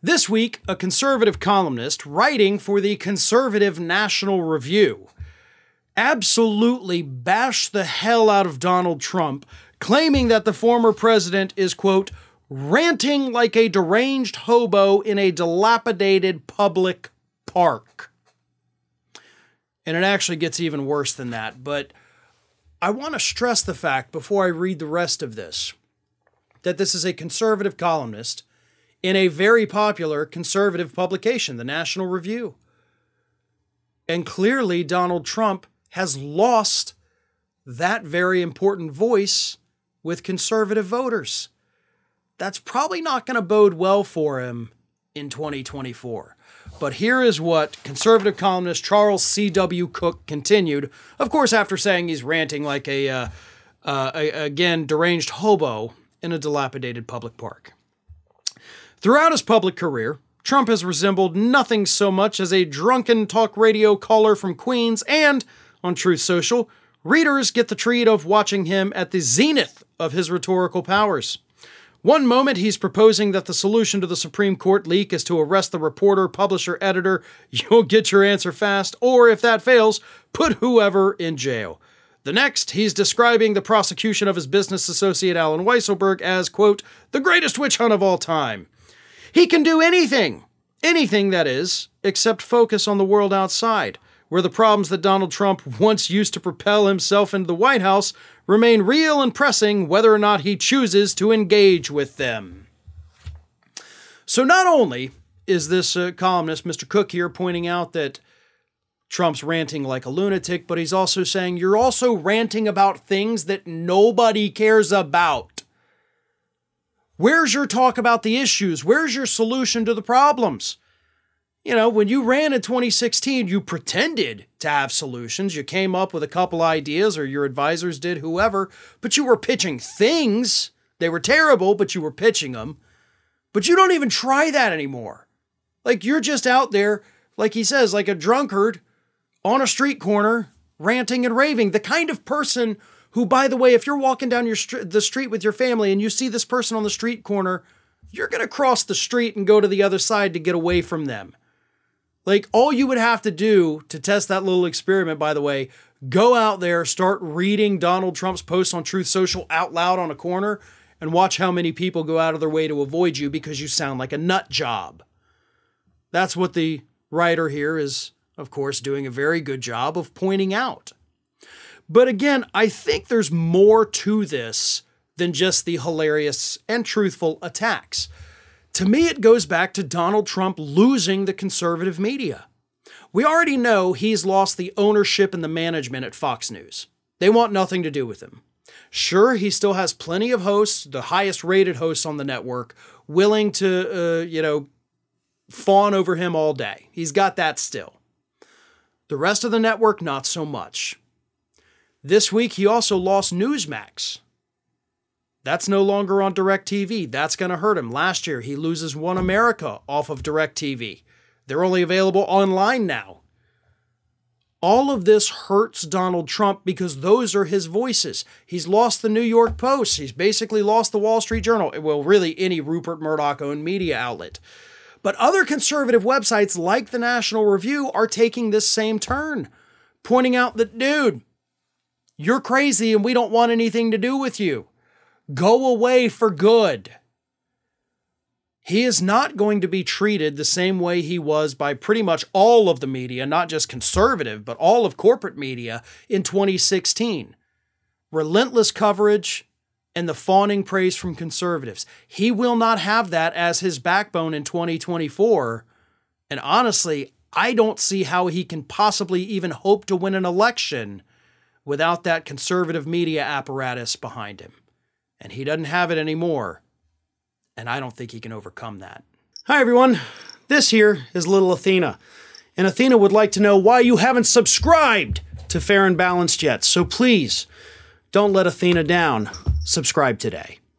This week, a conservative columnist writing for the conservative National Review absolutely bashed the hell out of Donald Trump, claiming that the former president is, quote, ranting like a deranged hobo in a dilapidated public park. And it actually gets even worse than that, but I want to stress the fact before I read the rest of this, that this is a conservative columnist in a very popular conservative publication, the National Review. And clearly Donald Trump has lost that very important voice with conservative voters. That's probably not going to bode well for him in 2024. But here is what conservative columnist Charles C.W. Cook continued, of course, after saying he's ranting like again, deranged hobo in a dilapidated public park. Throughout his public career, Trump has resembled nothing so much as a drunken talk radio caller from Queens, and, on Truth Social, readers get the treat of watching him at the zenith of his rhetorical powers. One moment he's proposing that the solution to the Supreme Court leak is to arrest the reporter, publisher, editor, you'll get your answer fast, or if that fails, put whoever in jail. The next, he's describing the prosecution of his business associate Alan Weisselberg as, quote, the greatest witch hunt of all time. He can do anything, that is, except focus on the world outside, where the problems that Donald Trump once used to propel himself into the White House remain real and pressing whether or not he chooses to engage with them. So not only is this columnist, Mr. Cook here, pointing out that Trump's ranting like a lunatic, but he's also saying you're also ranting about things that nobody cares about. Where's your talk about the issues? Where's your solution to the problems? You know, when you ran in 2016, you pretended to have solutions. You came up with a couple ideas, or your advisors did, whoever, but you were pitching things. They were terrible, but you were pitching them. But you don't even try that anymore. Like, you're just out there, like he says, like a drunkard on a street corner, ranting and raving. The kind of person who, by the way, if you're walking down the street with your family and you see this person on the street corner, you're going to cross the street and go to the other side to get away from them. Like, all you would have to do to test that little experiment, by the way, go out there, start reading Donald Trump's posts on Truth Social out loud on a corner, and watch how many people go out of their way to avoid you because you sound like a nut job. That's what the writer here is, of course, doing a very good job of pointing out. But again, I think there's more to this than just the hilarious and truthful attacks. To me, it goes back to Donald Trump losing the conservative media. We already know he's lost the ownership and the management at Fox News. They want nothing to do with him. Sure, he still has plenty of hosts, the highest rated hosts on the network, willing to, fawn over him all day. He's got that still. The rest of the network, not so much. This week, he also lost Newsmax. That's no longer on DirecTV. That's going to hurt him. Last year, he loses One America off of DirecTV. They're only available online now. All of this hurts Donald Trump because those are his voices. He's lost the New York Post. He's basically lost the Wall Street Journal. Well, really any Rupert Murdoch-owned media outlet. But other conservative websites like the National Review are taking this same turn, pointing out that, dude, you're crazy and we don't want anything to do with you. Go away for good. He is not going to be treated the same way he was by pretty much all of the media, not just conservative, but all of corporate media in 2016. Relentless coverage and the fawning praise from conservatives. He will not have that as his backbone in 2024. And honestly, I don't see how he can possibly even hope to win an election without that conservative media apparatus behind him. And he doesn't have it anymore. And I don't think he can overcome that. Hi, everyone. This here is little Athena. And Athena would like to know why you haven't subscribed to Fair and Balanced yet. So please, don't let Athena down. Subscribe today.